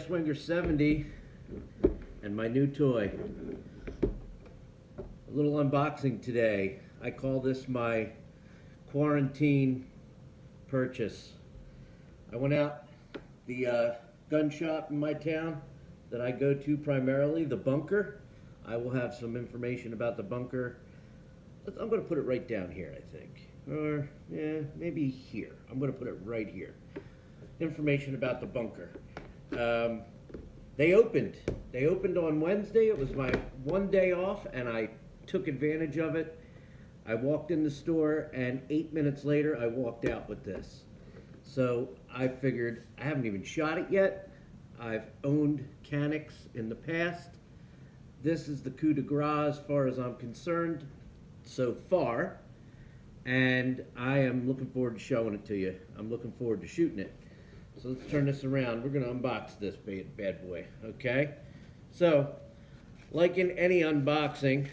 Swinger 70 and my new toy. A little unboxing today. I call this my quarantine purchase. I went out the gun shop in my town that I go to primarily, the Bunker. I will have some information about the Bunker. I'm going to put it right down here, I think. Or, yeah, maybe here. I'm going to put it right here. Information about the Bunker. They opened. They opened on Wednesday. It was my one day off, and I took advantage of it. I walked in the store, and 8 minutes later, I walked out with this. So I figured, I haven't even shot it yet. I've owned Caniks in the past. This is the coup de grace as far as I'm concerned so far. And I am looking forward to showing it to you. I'm looking forward to shooting it. So let's turn this around. We're going to unbox this bad boy, okay? So, like in any unboxing,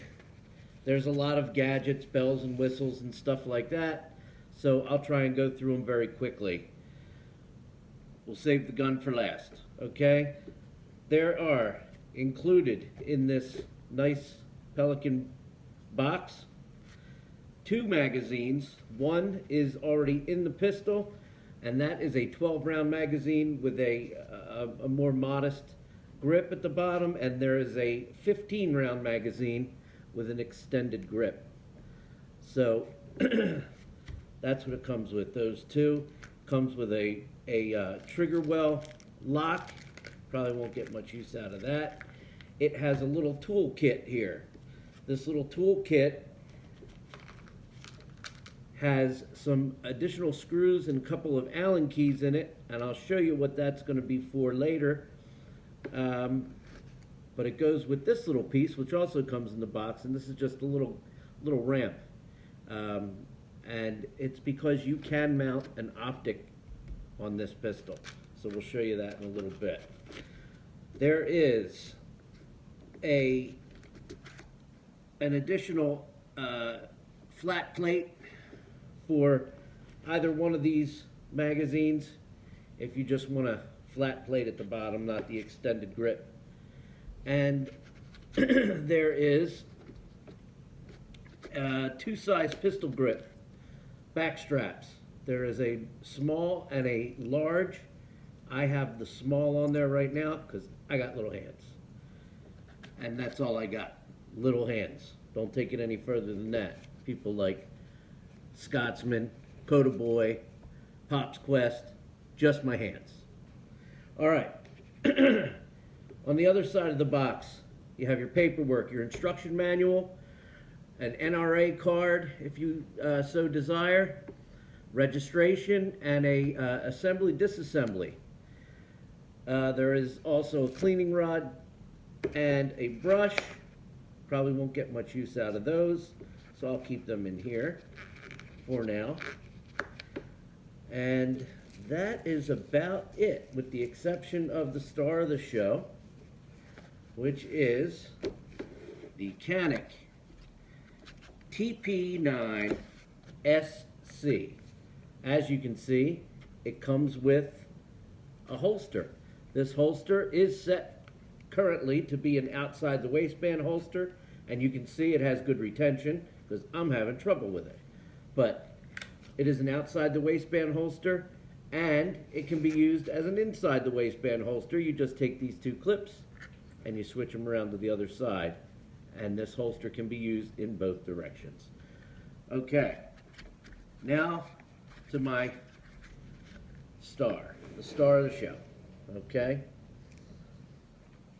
there's a lot of gadgets, bells and whistles and stuff like that. So I'll try and go through them very quickly. We'll save the gun for last, okay? There are included in this nice Pelican box 2 magazines. One is already in the pistol, and that is a 12-round magazine with a more modest grip at the bottom, and there is a 15-round magazine with an extended grip. So that's what it comes with. Those two comes with a trigger well lock. Probably won't get much use out of that. It has a little tool kit here. This little tool kit has some additional screws and a couple of Allen keys in it, and I'll show you what that's going to be for later. But it goes with this little piece, which also comes in the box, and this is just a little ramp. And it's because you can mount an optic on this pistol. So we'll show you that in a little bit. There is an additional flat plate for either one of these magazines if you just want a flat plate at the bottom, not the extended grip. And there is a 2-size pistol grip back straps. There is a small and a large. I have the small on there right now because I got little hands. And that's all I got, little hands. Don't take it any further than that. People like Scotsman, Coda Boy, Pop's Quest, just my hands. All right. On the other side of the box, you have your paperwork, your instruction manual, an NRA card if you so desire, registration, and a assembly disassembly. There is also a cleaning rod and a brush. Probably won't get much use out of those, so I'll keep them in here for now. And that is about it, with the exception of the star of the show, which is the Canik TP9 SC. As you can see, it comes with a holster. This holster is set currently to be an outside the waistband holster, and you can see it has good retention because I'm having trouble with it. But it is an outside the waistband holster, and it can be used as an inside the waistband holster. You just take these 2 clips and you switch them around to the other side, and this holster can be used in both directions. Okay, now to my star, the star of the show. Okay,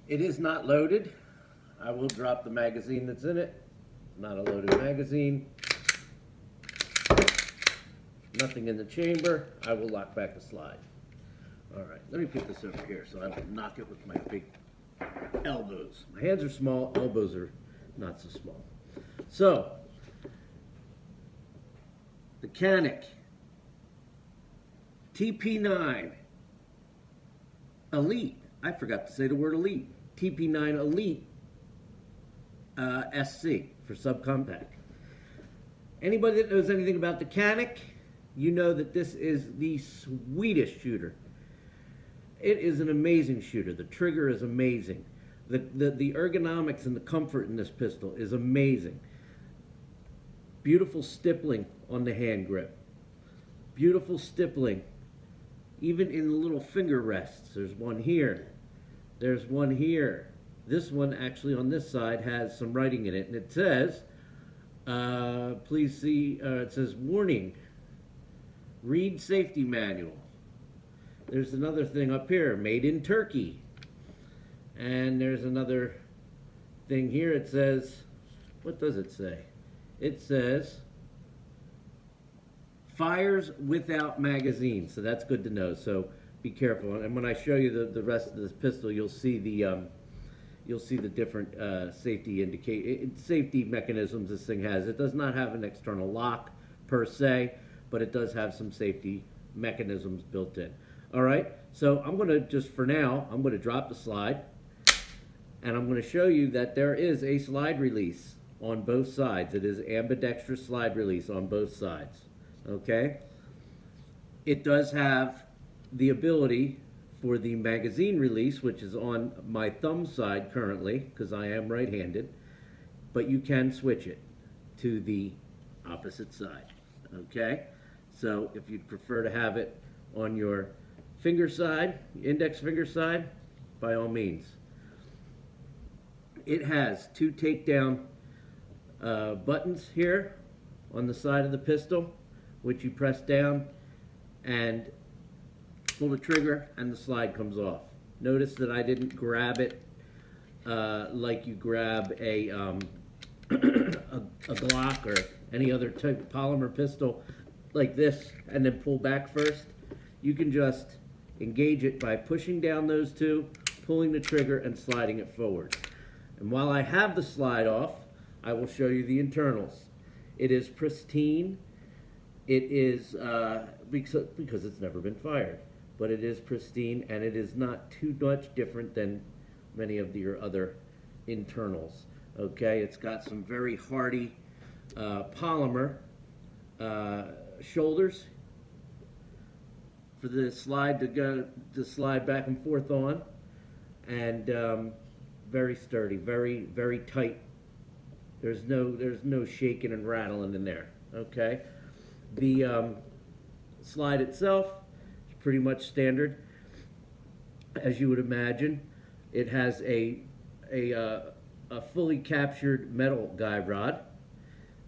it is not loaded. I will drop the magazine that's in it. Not a loaded magazine. Nothing in the chamber. I will lock back the slide. All right, let me put this over here so I don't knock it with my big elbows. My hands are small, elbows are not so small. So, the Canik TP9 Elite. I forgot to say the word Elite. TP9 Elite SC for subcompact. Anybody that knows anything about the Canik, you know that this is the sweetest shooter. It is an amazing shooter. The trigger is amazing. The ergonomics and the comfort in this pistol is amazing. Beautiful stippling on the hand grip. Beautiful stippling, even in the little finger rests. There's one here. There's one here. This one actually on this side has some writing in it, and it says, please see, it says, warning, read safety manual. There's another thing up here, made in Turkey. And there's another thing here, it says, what does it say? It says, fires without magazine, so that's good to know, so be careful. And when I show you the rest of this pistol, you'll see the different safety mechanisms this thing has. It does not have an external lock per se, but it does have some safety mechanisms built in. All right, so I'm gonna for now, I'm gonna drop the slide, and I'm gonna show you that there is a slide release on both sides. It is ambidextrous slide release on both sides, okay? It does have the ability for the magazine release, which is on my thumb side currently, because I am right-handed, but you can switch it to the opposite side, okay? So if you'd prefer to have it on your finger side, index finger side, by all means. It has two takedown buttons here on the side of the pistol, which you press down and pull the trigger and the slide comes off. Notice that I didn't grab it like you grab a Glock or any other type of polymer pistol like this and then pull back first. You can just engage it by pushing down those two, pulling the trigger and sliding it forward. And while I have the slide off, I will show you the internals. It is pristine. It is, because it's never been fired, but it is pristine and it is not too much different than many of your other internals. Okay, it's got some very hardy polymer shoulders for the slide to slide back and forth on, and very sturdy, very tight. There's no shaking and rattling in there. Okay, the slide itself is pretty much standard, as you would imagine. It has a fully captured metal guide rod,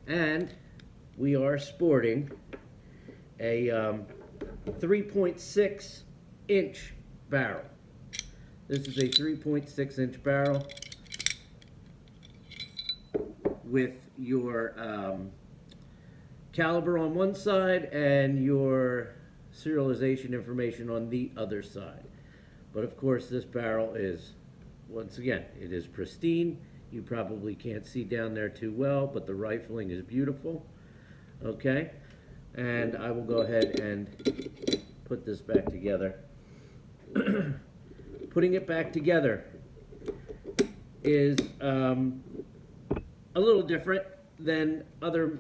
and we are sporting a 3.6 inch barrel. This is a 3.6 inch barrel with your caliber on one side and your serialization information on the other side. But of course this barrel is, once again, it is pristine. You probably can't see down there too well, but the rifling is beautiful. Okay, and I will go ahead and put this back together. Putting it back together is a little different than other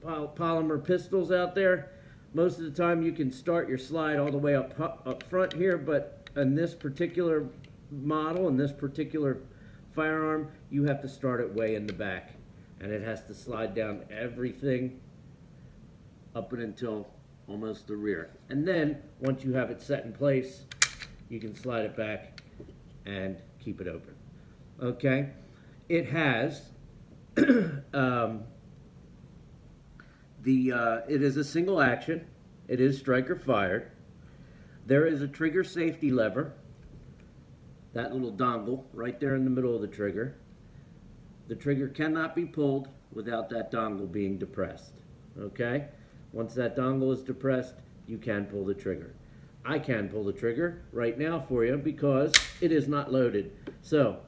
polymer pistols out there. Most of the time you can start your slide all the way up front here, but in this particular model, in this particular firearm, you have to start it way in the back, and it has to slide down everything up and until almost the rear. And then once you have it set in place, you can slide it back and keep it open. Okay, it has it is a single action. It is striker fired. There is a trigger safety lever, that little dongle right there in the middle of the trigger. The trigger cannot be pulled without that dongle being depressed. Okay, once that dongle is depressed, you can pull the trigger. I can pull the trigger right now for you because it is not loaded. So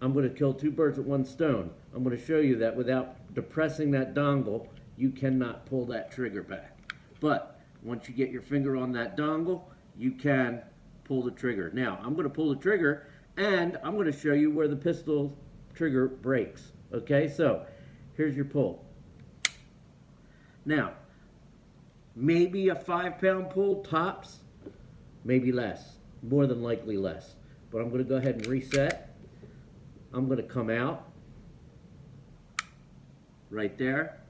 I'm going to kill two birds with one stone. I'm going to show you that without depressing that dongle, you cannot pull that trigger back. But once you get your finger on that dongle, you can pull the trigger. Now I'm going to pull the trigger and I'm going to show you where the pistol trigger breaks. Okay, so here's your pull. Now, maybe a 5-pound pull tops, maybe less. more than likely less. But I'm going to go ahead and reset. I'm going to come out right there.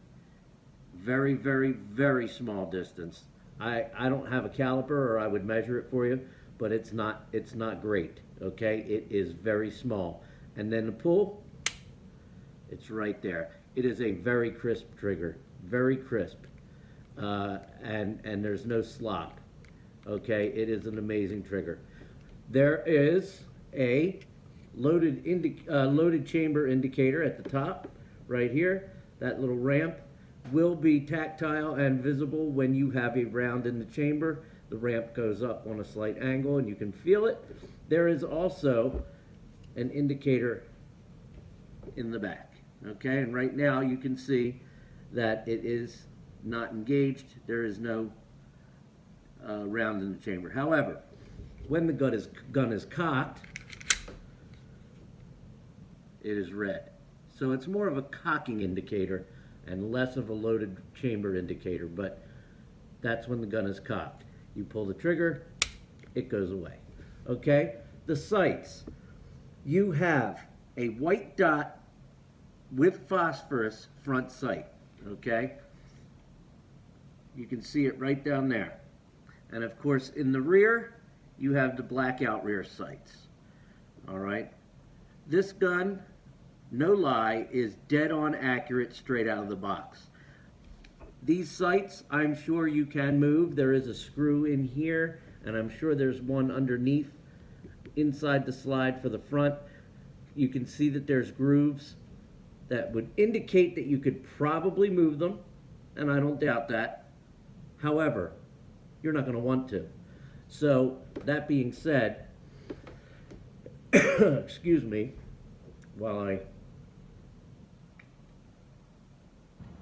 Very, very, very small distance. I don't have a caliper, or I would measure it for you, but it's not great. Okay, it is very small. And then the pull, it's right there. It is a very crisp trigger, very crisp, and there's no slop. Okay, it is an amazing trigger. There is a loaded chamber indicator at the top, right here. That little ramp will be tactile and visible when you have a round in the chamber. The ramp goes up on a slight angle and you can feel it. There is also an indicator in the back. Okay, and right now you can see that it is not engaged. There is no round in the chamber. However, when the gun is cocked, it is red. So it's more of a cocking indicator and less of a loaded chamber indicator, but that's when the gun is cocked. You pull the trigger, it goes away. Okay? The sights. You have a white dot with phosphorus front sight. Okay? You can see it right down there. And of course, in the rear, you have the blackout rear sights. All right? This gun, no lie, is dead on accurate straight out of the box. These sights, I'm sure you can move. There is a screw in here, and I'm sure there's one underneath inside the slide for the front. You can see that there's grooves that would indicate that you could probably move them, and I don't doubt that. However, you're not going to want to. So, that being said, excuse me, while I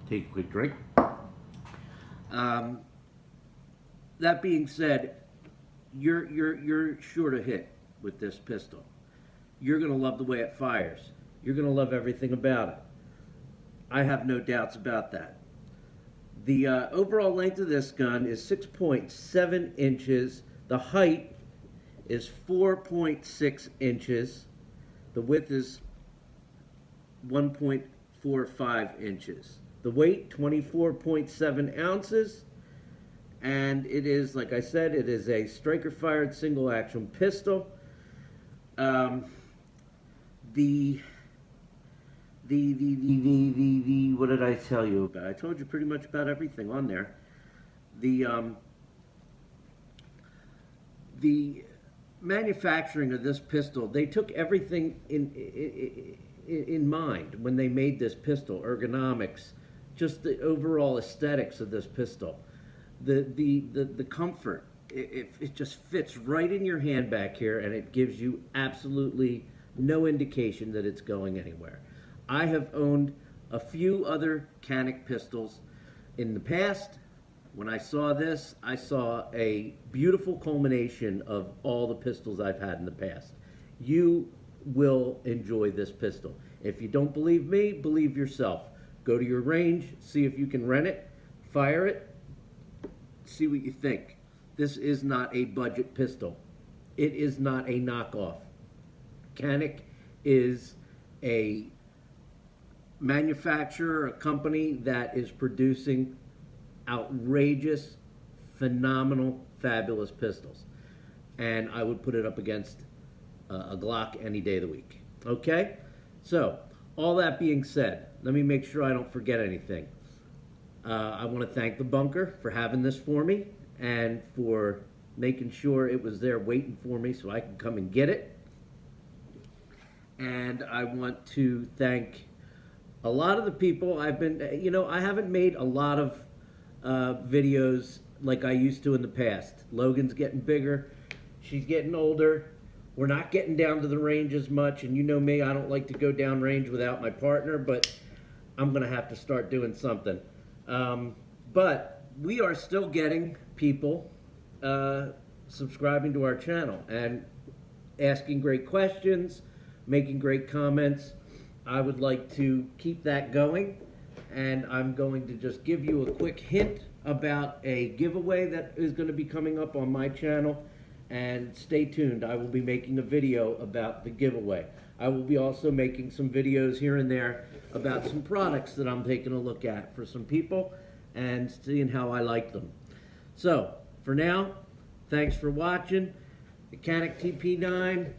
take a quick drink. That being said, you're sure to hit with this pistol. You're going to love the way it fires. You're going to love everything about it. I have no doubts about that. The overall length of this gun is 6.7 inches. The height is 4.6 inches. The width is 1.45 inches. The weight, 24.7 ounces. And it is, like I said, it is a striker-fired single-action pistol. What did I tell you about? I told you pretty much about everything on there. The manufacturing of this pistol, they took everything in mind when they made this pistol. Ergonomics, just the overall aesthetics of this pistol. The comfort, it just fits right in your hand back here, and it gives you absolutely no indication that it's going anywhere. I have owned a few other Canik pistols in the past. When I saw this, I saw a beautiful culmination of all the pistols I've had in the past. You will enjoy this pistol. If you don't believe me, believe yourself. Go to your range, see if you can rent it, fire it, see what you think. This is not a budget pistol. It is not a knockoff. Canik is a manufacturer, a company that is producing outrageous, phenomenal, fabulous pistols. And I would put it up against a Glock any day of the week. Okay? So, all that being said, let me make sure I don't forget anything. I want to thank the bunker for having this for me and for making sure it was there waiting for me so I could come and get it. And I want to thank a lot of the people. I haven't made a lot of videos like I used to in the past. Logan's getting bigger. She's getting older. We're not getting down to the range as much, and you know me, I don't like to go down range without my partner, but I'm going to have to start doing something. But we are still getting people subscribing to our channel and asking great questions, making great comments. I would like to keep that going, and I'm going to just give you a quick hint about a giveaway that is going to be coming up on my channel and stay tuned. I will be making a video about the giveaway. I will be also making some videos here and there about some products that I'm taking a look at for some people and seeing how I like them. So, for now, thanks for watching. The Canik TP9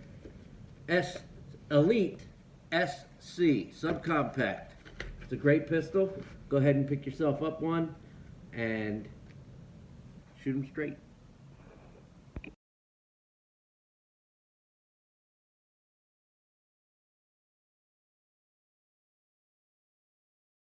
Elite SC subcompact. It's a great pistol. Go ahead and pick yourself up one and shoot them straight.